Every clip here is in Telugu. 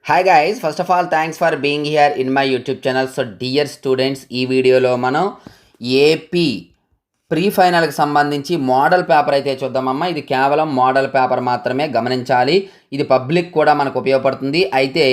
Hi guys, first of all thanks for being here in my YouTube channel. So dear students, ఈ వీడియోలో మనం ఏపీ ప్రీ ఫైనల్కి సంబంధించి మోడల్ పేపర్ అయితే చూద్దామమ్మా. ఇది కేవలం మోడల్ పేపర్ మాత్రమే, గమనించాలి. ఇది పబ్లిక్ కూడా మనకు ఉపయోగపడుతుంది. అయితే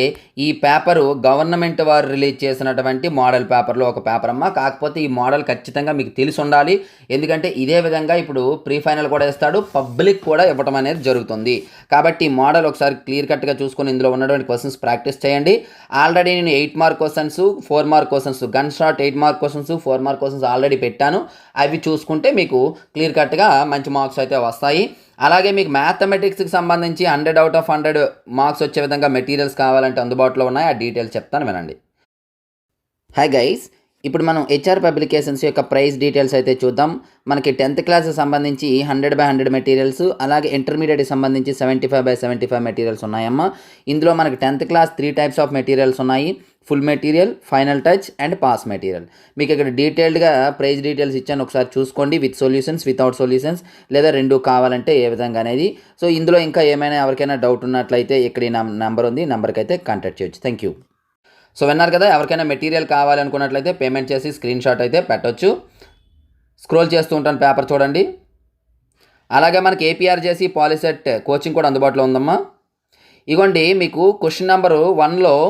ఈ పేపరు గవర్నమెంట్ వారు రిలీజ్ చేసినటువంటి మోడల్ పేపర్లో ఒక పేపర్ అమ్మా. కాకపోతే ఈ మోడల్ ఖచ్చితంగా మీకు తెలిసి ఉండాలి. ఎందుకంటే ఇదే విధంగా ఇప్పుడు ప్రీ ఫైనల్ కూడా ఇస్తాడు, పబ్లిక్ కూడా ఇవ్వటం అనేది జరుగుతుంది. కాబట్టి ఈ మోడల్ ఒకసారి క్లియర్ కట్గా చూసుకొని ఇందులో ఉన్నటువంటి క్వశ్చన్స్ ప్రాక్టీస్ చేయండి. ఆల్రెడీ నేను 8 mark questions, 4 mark questions, gun shot 8 mark questions, 4 mark questions already పెట్టాను. అవి చూసుకుంటే మీకు క్లియర్ కట్గా మంచి మార్క్స్ అయితే వస్తాయి. అలాగే మీకు మ్యాథమెటిక్స్కి సంబంధించి 100 out of 100 మార్క్స్ వచ్చే విధంగా మెటీరియల్స్ కావాలంటే అందుబాటులో ఉన్నాయి. ఆ డీటెయిల్స్ చెప్తాను, వినండి. హాయ్ గైస్, ఇప్పుడు మనం హెచ్ఆర్ పబ్లికేషన్స్ యొక్క ప్రైస్ డీటెయిల్స్ అయితే చూద్దాం. మనకి 10th క్లాస్కి సంబంధించి 100/100 మెటీరియల్స్, అలాగే ఇంటర్మీడియట్కి సంబంధించి 75/75 మెటీరియల్స్ ఉన్నాయమ్మా. ఇందులో మనకి 10th class 3 types of materials ఉన్నాయి: full material, final touch and pass material. మీకు ఇక్కడ డీటెయిల్డ్గా ప్రైస్ డీటెయిల్స్ ఇచ్చాను, ఒకసారి చూసుకోండి. విత్ సొల్యూషన్స్, వితౌట్ సొల్యూషన్స్, లేదా రెండు కావాలంటే ఏ విధంగా అనేది. సో ఇందులో ఇంకా ఏమైనా ఎవరికైనా డౌట్ ఉన్నట్లయితే ఇక్కడ ఈ నెంబర్ ఉంది, నెంబర్కి అయితే కాంటాక్ట్ చేయొచ్చు. Thank you. సో విన్నారు కదా, ఎవరికైనా మెటీరియల్ కావాలనుకున్నట్లయితే పేమెంట్ చేసి స్క్రీన్ షాట్ అయితే పెట్టవచ్చు. స్క్రోల్ చేస్తూ ఉంటాను, పేపర్ చూడండి. అలాగే మనకి ఏపీఆర్జేసీ పాలిసెట్ కోచింగ్ కూడా అందుబాటులో ఉందమ్మా. ఇగోండి, మీకు క్వశ్చన్ నెంబర్ 1లో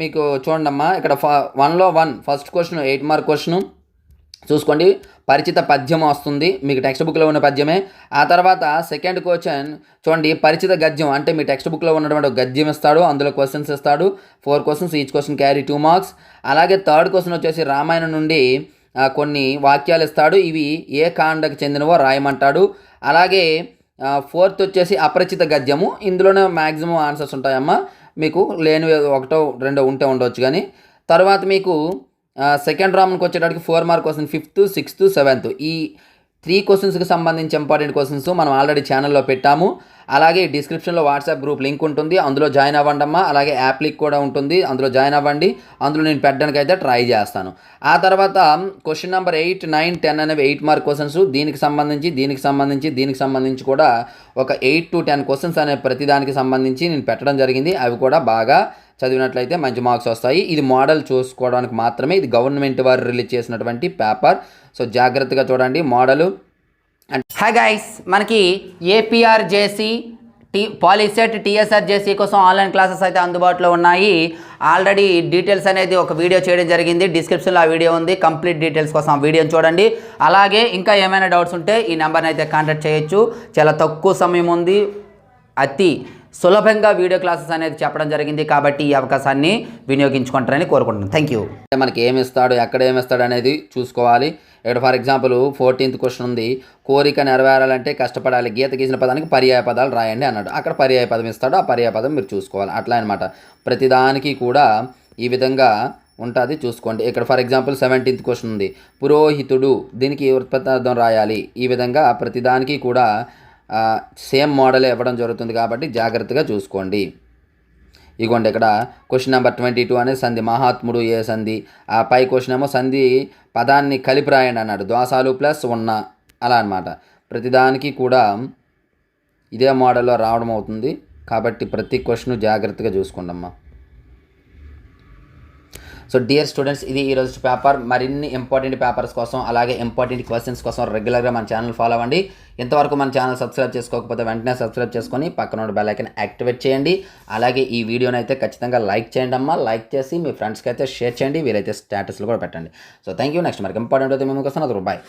మీకు చూడండమ్మా, ఇక్కడ 1లో 1 ఫస్ట్ క్వశ్చన్ 8 మార్క్ క్వశ్చను చూసుకోండి. పరిచిత పద్యం వస్తుంది, మీకు టెక్స్ట్ బుక్లో ఉన్న పద్యమే. ఆ తర్వాత సెకండ్ క్వశ్చన్ చూడండి, పరిచిత గద్యం, అంటే మీ టెక్స్ట్ బుక్లో ఉన్నటువంటి గద్యం ఇస్తాడు, అందులో క్వశ్చన్స్ ఇస్తాడు. 4 questions, each question carry 2 marks. అలాగే థర్డ్ క్వశ్చన్ వచ్చేసి రామాయణం నుండి కొన్ని వాక్యాలు ఇస్తాడు, ఇవి ఏ కాండకు చెందినవో రాయమంటాడు. అలాగే 4th వచ్చేసి అపరిచిత గద్యము, ఇందులోనే మ్యాక్సిమం ఆన్సర్స్ ఉంటాయమ్మా. మీకు లేనివి 1, 2 ఉంటే ఉండవచ్చు. కానీ తర్వాత మీకు సెకండ్ రౌండ్కి వచ్చేటప్పటికి 4 mark question 5th, 6th, 7th ఈ 3 క్వశ్చన్స్కి సంబంధించి ఇంపార్టెంట్ క్వశ్చన్స్ మనం ఆల్రెడీ ఛానల్లో పెట్టాము. అలాగే డిస్క్రిప్షన్లో వాట్సాప్ గ్రూప్ లింక్ ఉంటుంది, అందులో జాయిన్ అవ్వండి అమ్మా. అలాగే యాప్ లింక్ కూడా ఉంటుంది, అందులో జాయిన్ అవ్వండి. అందులో నేను పెట్టడానికి అయితే ట్రై చేస్తాను. ఆ తర్వాత క్వశ్చన్ నెంబర్ 8, 9, 10 అనేవి 8 మార్క్ క్వశ్చన్స్. దీనికి సంబంధించి కూడా ఒక 8 to 10 క్వశ్చన్స్ అనే ప్రతిదానికి సంబంధించి నేను పెట్టడం జరిగింది. అవి కూడా బాగా చదివినట్లయితే మంచి మార్క్స్ వస్తాయి. ఇది మోడల్ చూసుకోవడానికి మాత్రమే, ఇది గవర్నమెంట్ వారు రిలీజ్ చేసినటువంటి పేపర్. సో జాగ్రత్తగా చూడండి మోడలు. హాయ్ గైస్, మనకి ఏపీఆర్జేసీ పాలిసెట్ టీఎస్ఆర్జేసీ కోసం ఆన్లైన్ క్లాసెస్ అయితే అందుబాటులో ఉన్నాయి. ఆల్రెడీ డీటెయిల్స్ అనేది ఒక వీడియో చేయడం జరిగింది, డిస్క్రిప్షన్లో ఆ వీడియో ఉంది. కంప్లీట్ డీటెయిల్స్ కోసం ఆ వీడియోని చూడండి. అలాగే ఇంకా ఏమైనా డౌట్స్ ఉంటే ఈ నెంబర్ని అయితే కాంటాక్ట్ చేయొచ్చు. చాలా తక్కువ సమయం ఉంది, అతి సులభంగా వీడియో క్లాసెస్ అనేది చెప్పడం జరిగింది. కాబట్టి ఈ అవకాశాన్ని వినియోగించుకుంటారని కోరుకుంటున్నాను. Thank you. మనకి ఏమిస్తాడు, ఎక్కడ ఏమిస్తాడు అనేది చూసుకోవాలి. ఇక్కడ ఫర్ ఎగ్జాంపుల్ 14th క్వశ్చన్ ఉంది, కోరిక నెరవేరాలంటే కష్టపడాలి, గీత గీసిన పదానికి పర్యాయ పదాలు రాయండి అన్నాడు. అక్కడ పర్యాయ పదం ఇస్తాడు, ఆ పర్యాయ పదం మీరు చూసుకోవాలి. అట్లా అనమాట, ప్రతిదానికి కూడా ఈ విధంగా ఉంటుంది, చూసుకోండి. ఇక్కడ ఫర్ ఎగ్జాంపుల్ 17th క్వశ్చన్ ఉంది, పురోహితుడు, దీనికి ఉత్పత్తార్థం రాయాలి. ఈ విధంగా ప్రతిదానికి కూడా సేమ్ మోడల్ ఇవ్వడం జరుగుతుంది, కాబట్టి జాగ్రత్తగా చూసుకోండి. ఇగోండి, ఇక్కడ క్వశ్చన్ నెంబర్ 22 అనేది సంధి, మహాత్ముడు ఏ సంధి. ఆ పై క్వశ్చన్ ఏమో సంధి పదాన్ని కలిపి రాయండి అన్నాడు, ద్వాసాలు ప్లస్ ఉన్న, అలా అనమాట. ప్రతిదానికి కూడా ఇదే మోడల్లో రావడం అవుతుంది, కాబట్టి ప్రతి క్వశ్చన్ జాగ్రత్తగా చూసుకోండమ్మా. సో డియర్ స్టూడెంట్స్, ఇది ఈరోజు పేపర్. మరిన్ని ఇంపార్టెంట్ పేపర్స్ కోసం, అలాగే ఇంపార్టెంట్ క్వశ్చన్స్ కోసం రెగ్యులర్గా మన ఛానల్ ఫాలో అవ్వండి. ఇంతవరకు మన ఛానల్ సబ్స్క్రైబ్ చేసుకోకపోతే వెంటనే సబ్స్క్రైబ్ చేసుకొని పక్కన ఉన్న బెల్ ఐకాన్ యాక్టివేట్ చేయండి. అలాగే ఈ వీడియోని అయితే ఖచ్చితంగా లైక్ చేయండి అమ్మా. లైక్ చేసి మీ ఫ్రెండ్స్కి అయితే షేర్ చేయండి, వీలైతే స్టేటస్లో కూడా పెట్టండి. So thank you. నెక్స్ట్ మనకి ఇంపార్టెంట్ అయితే మేము కోసం, అది బాయ్.